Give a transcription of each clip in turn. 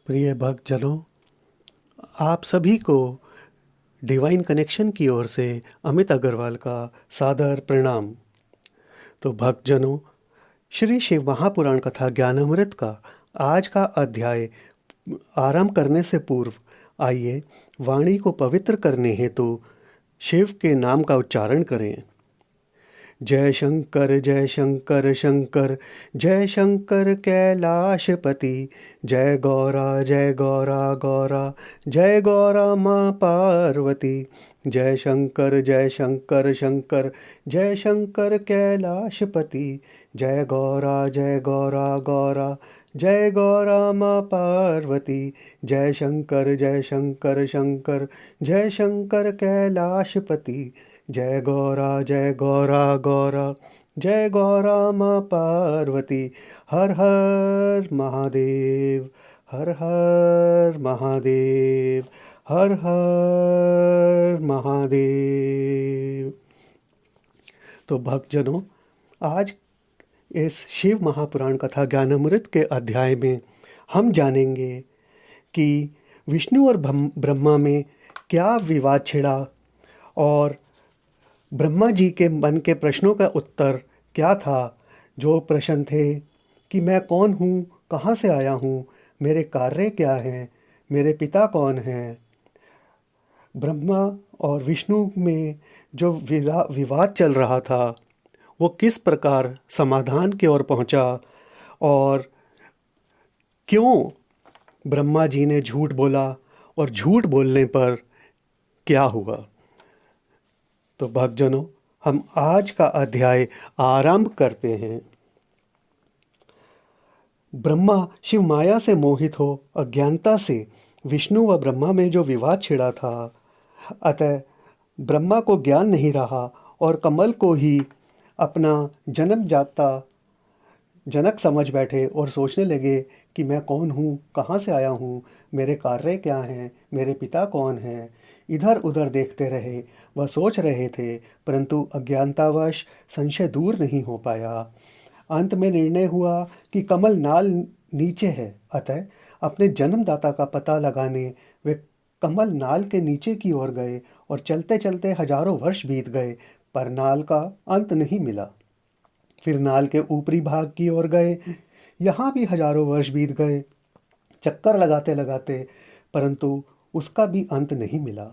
प्रिय भक्तजनों, आप सभी को डिवाइन कनेक्शन की ओर से अमित अग्रवाल का सादर प्रणाम। तो भक्तजनों, श्री शिव महापुराण कथा ज्ञानामृत का आज का अध्याय आरंभ करने से पूर्व आइए वाणी को पवित्र करने हेतु शिव के नाम का उच्चारण करें। जय शंकर शंकर, जय शंकर कैलाशपति। जय गौरा गौरा, जय गौरा माँ पार्वती। जय शंकर शंकर, जय शंकर कैलाशपति। जय गौरा गौरा, जय गौरा माँ पार्वती। जय शंकर शंकर, जय शंकर कैलाशपति। जय गौरा गौरा, जय गौरा माँ पार्वती। हर हर महादेव, हर हर महादेव, हर हर महादेव। तो भक्तजनों, आज इस शिव महापुराण कथा ज्ञानामृत के अध्याय में हम जानेंगे कि विष्णु और ब्रह्मा में क्या विवाद छिड़ा और ब्रह्मा जी के मन के प्रश्नों का उत्तर क्या था। जो प्रश्न थे कि मैं कौन हूँ, कहाँ से आया हूँ, मेरे कार्य क्या हैं, मेरे पिता कौन हैं। ब्रह्मा और विष्णु में जो विवाद चल रहा था वो किस प्रकार समाधान की ओर पहुँचा और क्यों ब्रह्मा जी ने झूठ बोला और झूठ बोलने पर क्या हुआ। तो भक्तजनों, हम आज का अध्याय आरंभ करते हैं। ब्रह्मा शिव माया से मोहित हो अज्ञानता से विष्णु व ब्रह्मा में जो विवाद छिड़ा था, अतः ब्रह्मा को ज्ञान नहीं रहा और कमल को ही अपना जन्मजाता जनक समझ बैठे और सोचने लगे कि मैं कौन हूँ, कहाँ से आया हूँ, मेरे कार्य क्या हैं, मेरे पिता कौन हैं। इधर उधर देखते रहे, वह सोच रहे थे, परंतु अज्ञानतावश संशय दूर नहीं हो पाया। अंत में निर्णय हुआ कि कमल नाल नीचे है, अतः अपने जन्मदाता का पता लगाने वे कमल नाल के नीचे की ओर गए और चलते चलते हजारों वर्ष बीत गए, पर नाल का अंत नहीं मिला। फिर नाल के ऊपरी भाग की ओर गए, यहाँ भी हजारों वर्ष बीत गए, चक्कर लगाते लगाते, परंतु उसका भी अंत नहीं मिला।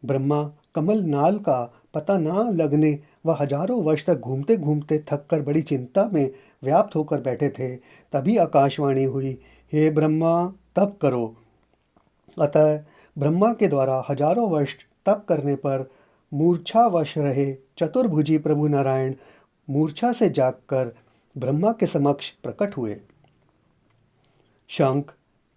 ब्रह्मा कमल नाल का पता ना लगने व हजारों वर्ष तक घूमते घूमते थक कर बड़ी चिंता में व्याप्त होकर बैठे थे। तभी आकाशवाणी हुई, हे ब्रह्मा, तप करो। अतः ब्रह्मा के द्वारा हजारों वर्ष तप करने पर मूर्छावश रहे चतुर्भुजी प्रभु नारायण मूर्छा से जागकर ब्रह्मा के समक्ष प्रकट हुए। शंख,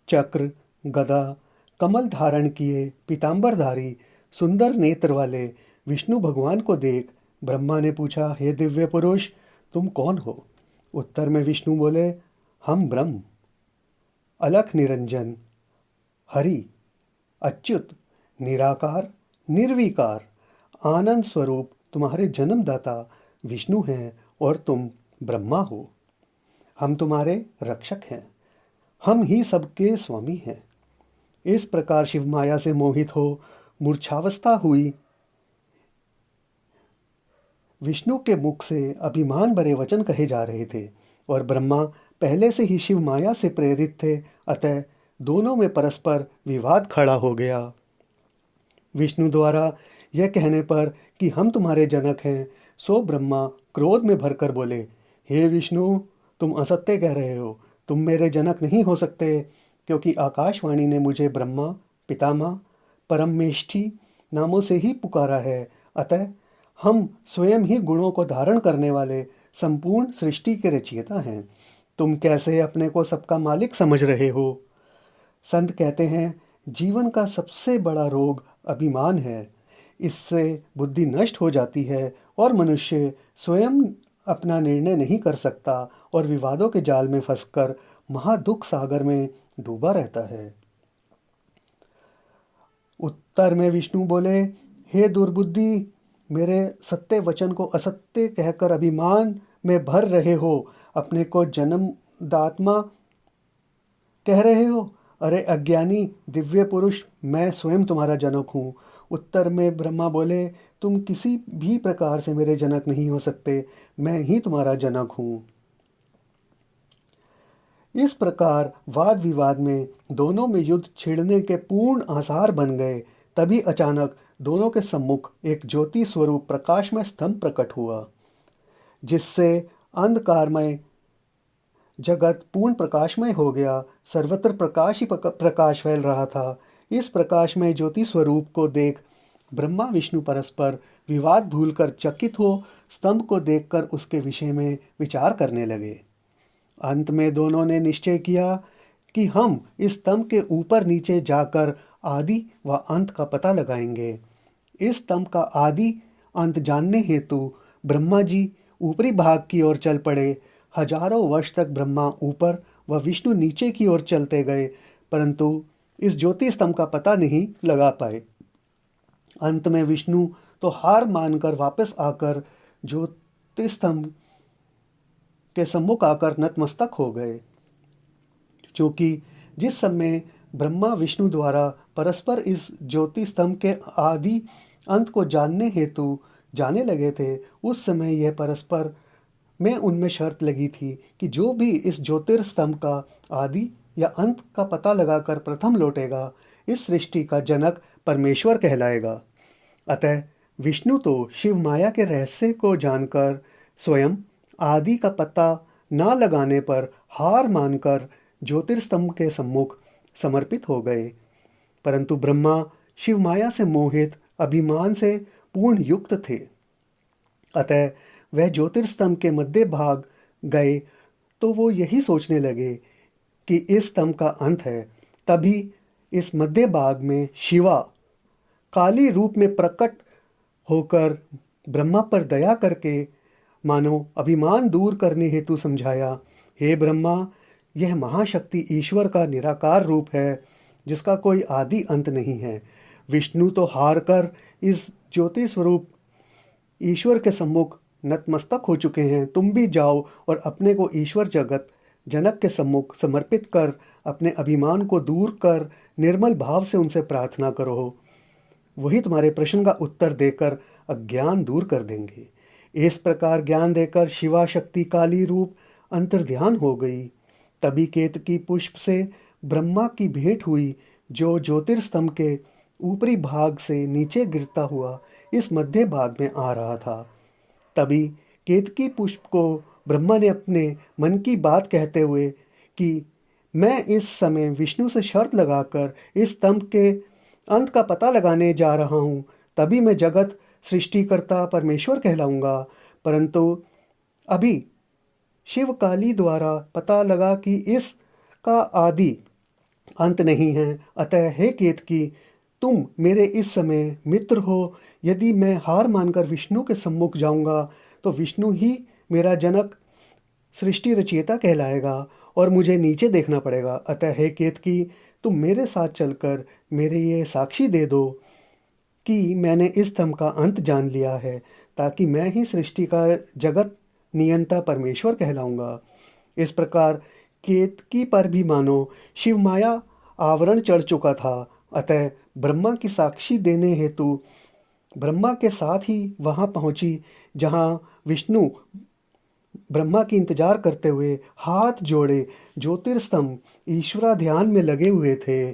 चक्र, गदा, कमल धारण किए पीतांबरधारी सुंदर नेत्र वाले विष्णु भगवान को देख ब्रह्मा ने पूछा, हे दिव्य पुरुष, तुम कौन हो। उत्तर में विष्णु बोले, हम ब्रह्म, अलख निरंजन, हरि, अच्युत, निराकार, निर्विकार, आनंद स्वरूप तुम्हारे जन्मदाता विष्णु हैं और तुम ब्रह्मा हो। हम तुम्हारे रक्षक हैं, हम ही सबके स्वामी हैं। इस प्रकार शिव माया से मोहित हो मूर्छावस्था हुई विष्णु के मुख से अभिमान भरे वचन कहे जा रहे थे और ब्रह्मा पहले से ही शिव माया से प्रेरित थे, अतः दोनों में परस्पर विवाद खड़ा हो गया। विष्णु द्वारा यह कहने पर कि हम तुम्हारे जनक हैं, सो ब्रह्मा क्रोध में भरकर बोले, हे विष्णु, तुम असत्य कह रहे हो, तुम मेरे जनक नहीं हो सकते, क्योंकि आकाशवाणी ने मुझे ब्रह्मा, पितामह, परमेष्ठी नामों से ही पुकारा है। अतः हम स्वयं ही गुणों को धारण करने वाले संपूर्ण सृष्टि के रचयिता हैं। तुम कैसे अपने को सबका मालिक समझ रहे हो। संत कहते हैं, जीवन का सबसे बड़ा रोग अभिमान है। इससे बुद्धि नष्ट हो जाती है और मनुष्य स्वयं अपना निर्णय नहीं कर सकता और विवादों के जाल में फंसकर महादुख सागर में डूबा रहता है। उत्तर में विष्णु बोले, हे दुर्बुद्धि, मेरे सत्य वचन को असत्य कहकर अभिमान में भर रहे हो, अपने को जन्मदात्मा कह रहे हो, अरे अज्ञानी दिव्य पुरुष, मैं स्वयं तुम्हारा जनक हूँ। उत्तर में ब्रह्मा बोले, तुम किसी भी प्रकार से मेरे जनक नहीं हो सकते, मैं ही तुम्हारा जनक हूँ। इस प्रकार वाद विवाद में दोनों में युद्ध छिड़ने के पूर्ण आसार बन गए। तभी अचानक दोनों के सम्मुख एक ज्योति स्वरूप प्रकाशमय स्तंभ प्रकट हुआ, जिससे अंधकारमय जगत पूर्ण प्रकाशमय हो गया। सर्वत्र प्रकाश ही प्रकाश फैल रहा था। इस प्रकाशमय ज्योति स्वरूप को देख ब्रह्मा विष्णु परस्पर विवाद भूलकर चकित हो स्तंभ को देखकर उसके विषय में विचार करने लगे। अंत में दोनों ने निश्चय किया कि हम इस स्तंभ के ऊपर नीचे जाकर आदि व अंत का पता लगाएंगे। इस स्तंभ का आदि अंत जानने हेतु ब्रह्मा जी ऊपरी भाग की ओर चल पड़े। हजारों वर्ष तक ब्रह्मा ऊपर व विष्णु नीचे की ओर चलते गए, परंतु इस ज्योति स्तंभ का पता नहीं लगा पाए। अंत में विष्णु तो हार मानकर वापस आकर ज्योति स्तंभ के सम्मुख आकर नतमस्तक हो गए, क्योंकि जिस समय ब्रह्मा विष्णु द्वारा परस्पर इस ज्योति स्तंभ के आदि अंत को जानने हेतु जाने लगे थे, उस समय यह परस्पर में उनमें शर्त लगी थी कि जो भी इस ज्योतिर्स्तंभ का आदि या अंत का पता लगाकर प्रथम लौटेगा, इस सृष्टि का जनक परमेश्वर कहलाएगा। अतः विष्णु तो शिव माया के रहस्य को जानकर स्वयं आदि का पता न लगाने पर हार मानकर ज्योतिर्स्तंभ के सम्मुख समर्पित हो गए, परंतु ब्रह्मा शिव माया से मोहित अभिमान से पूर्ण युक्त थे। अतः वह ज्योतिर्स्तंभ के मध्य भाग गए तो वो यही सोचने लगे कि इस स्तंभ का अंत है। तभी इस मध्य भाग में शिवा काली रूप में प्रकट होकर ब्रह्मा पर दया करके मानो अभिमान दूर करने हेतु समझाया, हे ब्रह्मा, यह महाशक्ति ईश्वर का निराकार रूप है, जिसका कोई आदि अंत नहीं है। विष्णु तो हार कर इस ज्योति स्वरूप ईश्वर के सम्मुख नतमस्तक हो चुके हैं। तुम भी जाओ और अपने को ईश्वर जगत जनक के सम्मुख समर्पित कर अपने अभिमान को दूर कर निर्मल भाव से उनसे प्रार्थना करो। वही तुम्हारे प्रश्न का उत्तर देकर अज्ञान दूर कर देंगे। इस प्रकार ज्ञान देकर शिवा शक्ति काली रूप अंतर्ध्यान हो गई। तभी केतकी पुष्प से ब्रह्मा की भेंट हुई, जो ज्योतिर्स्तंभ के ऊपरी भाग से नीचे गिरता हुआ इस मध्य भाग में आ रहा था। तभी केतकी पुष्प को ब्रह्मा ने अपने मन की बात कहते हुए कि मैं इस समय विष्णु से शर्त लगाकर इस स्तंभ के अंत का पता लगाने जा रहा हूँ, तभी मैं जगत सृष्टिकर्ता परमेश्वर कहलाऊंगा। परंतु अभी शिव काली द्वारा पता लगा कि इसका आदि अंत नहीं है। अतः हे केतकी, तुम मेरे इस समय मित्र हो। यदि मैं हार मानकर विष्णु के सम्मुख जाऊंगा तो विष्णु ही मेरा जनक सृष्टि रचयिता कहलाएगा और मुझे नीचे देखना पड़ेगा। अतः हे केतकी, तुम मेरे साथ चलकर मेरे ये साक्षी दे दो कि मैंने इस स्तंभ का अंत जान लिया है, ताकि मैं ही सृष्टि का जगत नियंता परमेश्वर कहलाऊंगा। इस प्रकार केतकी पर भी मानो शिव माया आवरण चढ़ चुका था। अतः ब्रह्मा की साक्षी देने हेतु ब्रह्मा के साथ ही वहां पहुंची, जहां विष्णु ब्रह्मा की इंतजार करते हुए हाथ जोड़े ज्योतिर्स्तंभ ईश्वरा ध्यान में लगे हुए थे।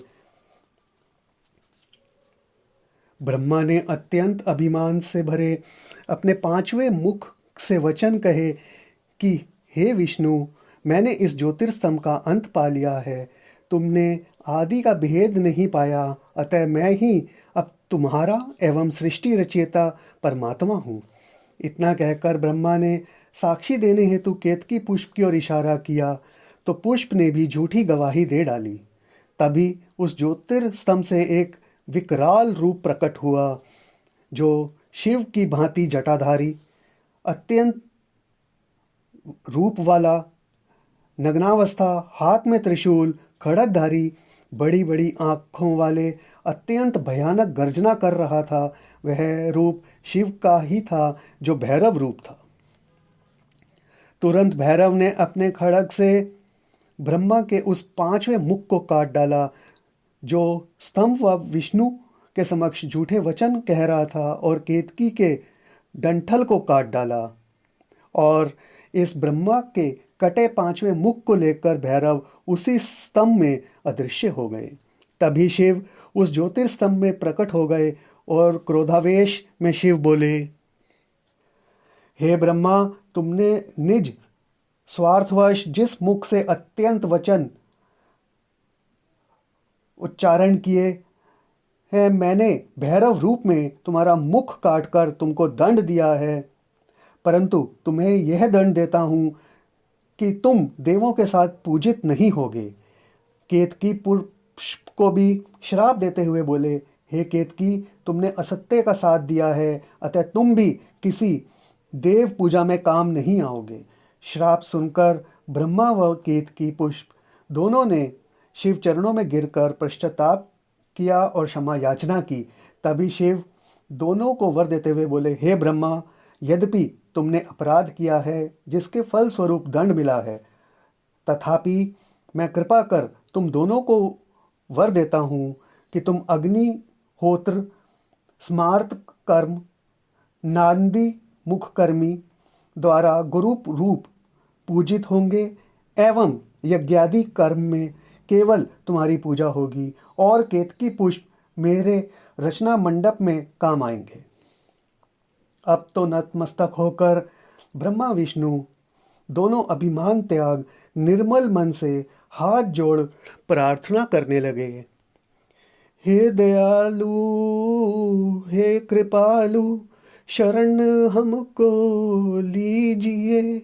ब्रह्मा ने अत्यंत अभिमान से भरे अपने पांचवें मुख से वचन कहे कि हे विष्णु, मैंने इस ज्योतिर्स्तंभ का अंत पा लिया है। तुमने आदि का भेद नहीं पाया, अतः मैं ही अब तुम्हारा एवं सृष्टि रचयिता परमात्मा हूँ। इतना कहकर ब्रह्मा ने साक्षी देने हेतु केतकी पुष्प की ओर इशारा किया, तो पुष्प ने भी झूठी गवाही दे डाली। तभी उस ज्योतिर्स्तंभ से एक विकराल रूप प्रकट हुआ, जो शिव की भांति जटाधारी, अत्यंत रूप वाला, नग्नावस्था, हाथ में त्रिशूल, खड़गधारी, बड़ी बड़ी आँखों वाले, अत्यंत भयानक गर्जना कर रहा था। वह रूप शिव का ही था, जो भैरव रूप था। तुरंत भैरव ने अपने खड़ग से ब्रह्मा के उस पांचवें मुख को काट डाला, जो स्तंभ व विष्णु के समक्ष झूठे वचन कह रहा था और केतकी के डंठल को काट डाला। और इस ब्रह्मा के कटे पांचवें मुख को लेकर भैरव उसी स्तंभ में अदृश्य हो गए। तभी शिव उस ज्योतिर्स्तंभ में प्रकट हो गए और क्रोधावेश में शिव बोले, हे ब्रह्मा, तुमने निज स्वार्थवश जिस मुख से अत्यंत वचन उच्चारण किए हैं, मैंने भैरव रूप में तुम्हारा मुख काटकर तुमको दंड दिया है, परंतु तुम्हें यह दंड देता हूँ कि तुम देवों के साथ पूजित नहीं होगे। केतकी पुष्प को भी श्राप देते हुए बोले, हे केतकी, तुमने असत्य का साथ दिया है, अतः तुम भी किसी देव पूजा में काम नहीं आओगे। श्राप सुनकर ब्रह्मा व केतकी पुष्प दोनों ने शिव चरणों में गिरकर पश्चाताप किया और क्षमा याचना की। तभी शिव दोनों को वर देते हुए बोले, हे ब्रह्मा, यद्यपि तुमने अपराध किया है जिसके फल स्वरूप दंड मिला है, तथापि मैं कृपा कर तुम दोनों को वर देता हूँ कि तुम अग्निहोत्र, स्मार्त कर्म, नांदी मुखकर्मी द्वारा गुरु रूप पूजित होंगे एवं यज्ञादि कर्म में केवल तुम्हारी पूजा होगी और केतकी पुष्प मेरे रचना मंडप में काम आएंगे। अब तो नतमस्तक होकर ब्रह्मा विष्णु दोनों अभिमान त्याग निर्मल मन से हाथ जोड़ प्रार्थना करने लगे, हे दयालु, हे कृपालु, शरण हमको लीजिए,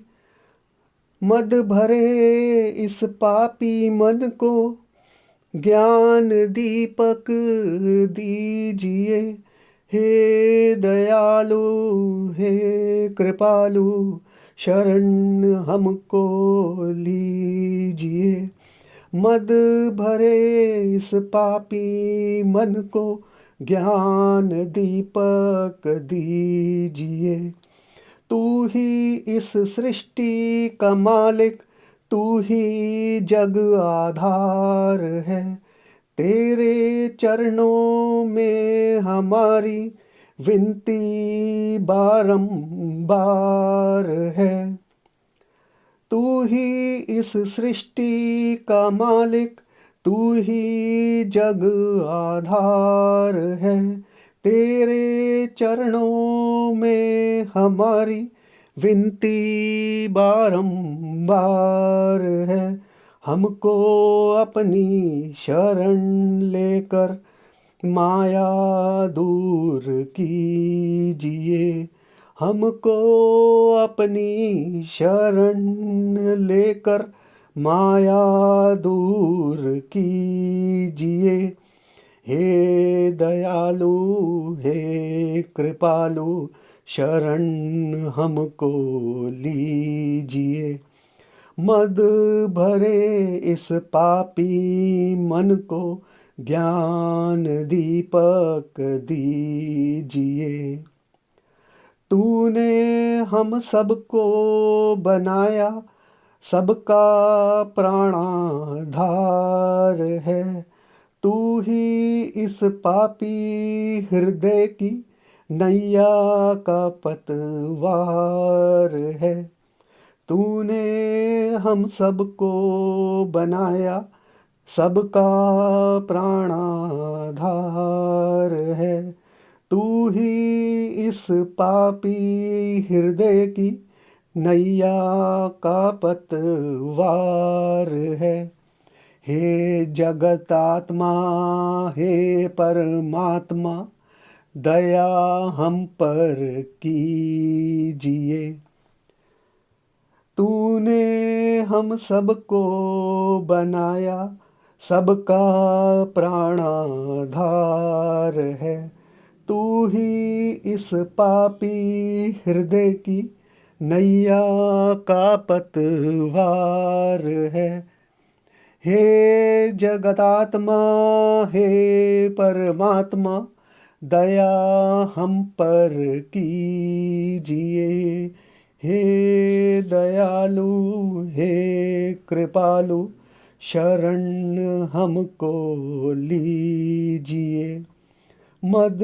मद भरे इस पापी मन को ज्ञान दीपक दीजिए, हे दयालु, हे कृपालु, शरण हमको लीजिए, मद भरे इस पापी मन को ज्ञान दीपक दीजिए। तू ही इस सृष्टि का मालिक, तू ही जग आधार है, तेरे चरणों में हमारी विनती बारंबार है। तू ही इस सृष्टि का मालिक, तू ही जग आधार है, तेरे चरणों में हमारी विनती बारंबार है। हमको अपनी शरण लेकर माया दूर कीजिए, हमको अपनी शरण लेकर माया दूर कीजिए, हे दयालु, हे कृपालु, शरण हमको लीजिए, मद भरे इस पापी मन को ज्ञान दीपक दीजिए। तूने हम सबको बनाया, सबका प्राणाधार है, तू ही इस पापी हृदय की नैया का पतवार है। तूने हम सबको बनाया, सबका प्राणाधार है, तू ही इस पापी हृदय की नैया का पतवार है। हे जगतात्मा, हे परमात्मा, दया हम पर कीजिए। तूने हम सबको बनाया, सबका प्राणाधार है, तू ही इस पापी हृदय की नैया का पतवार है। हे जगतात्मा, हे परमात्मा, दया हम पर कीजिए। हे दयालु, हे कृपालु, शरण हमको लीजिए। मद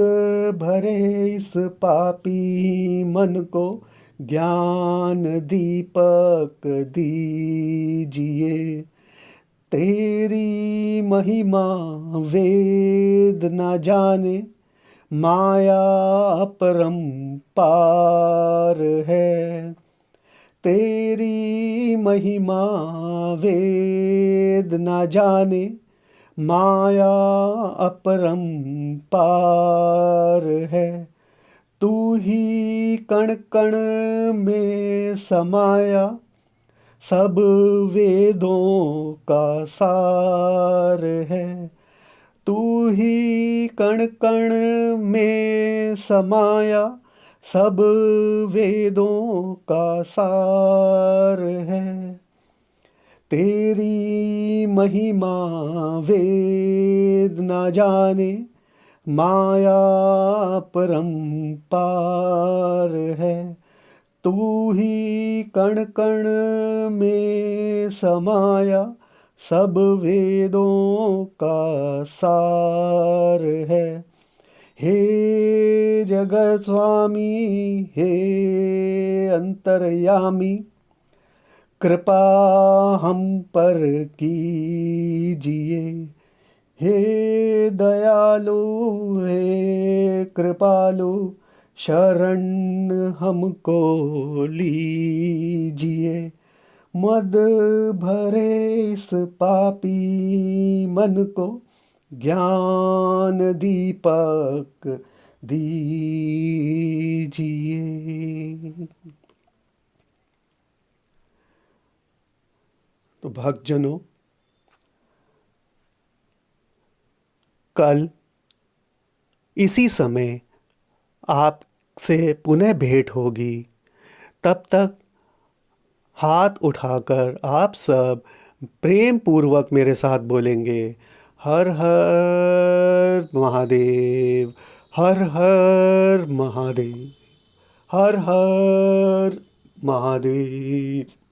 भरे इस पापी मन को ज्ञान दीपक दीजिए। तेरी महिमा वेद न जाने, माया अपरंपार है। तेरी महिमा वेद न जाने, माया अपरंपार है। तू ही कण कण में समाया, सब वेदों का सार है। तू ही कण कण में समाया, सब वेदों का सार है। तेरी महिमा वेद न जाने, माया परंपार है। तू ही कण कण में समाया, सब वेदों का सार है। हे जगत स्वामी, हे अंतर्यामी, कृपा हम पर कीजिए। हे दयालु, हे कृपालु, शरण हमको लीजिए। मद भरे इस पापी मन को ज्ञान दीपक दीजिए। तो भक्तजनों, कल इसी समय आपसे पुनः भेंट होगी। तब तक हाथ उठाकर आप सब प्रेम पूर्वक मेरे साथ बोलेंगे, हर हर महादेव, हर हर महादेव, हर हर महादेव।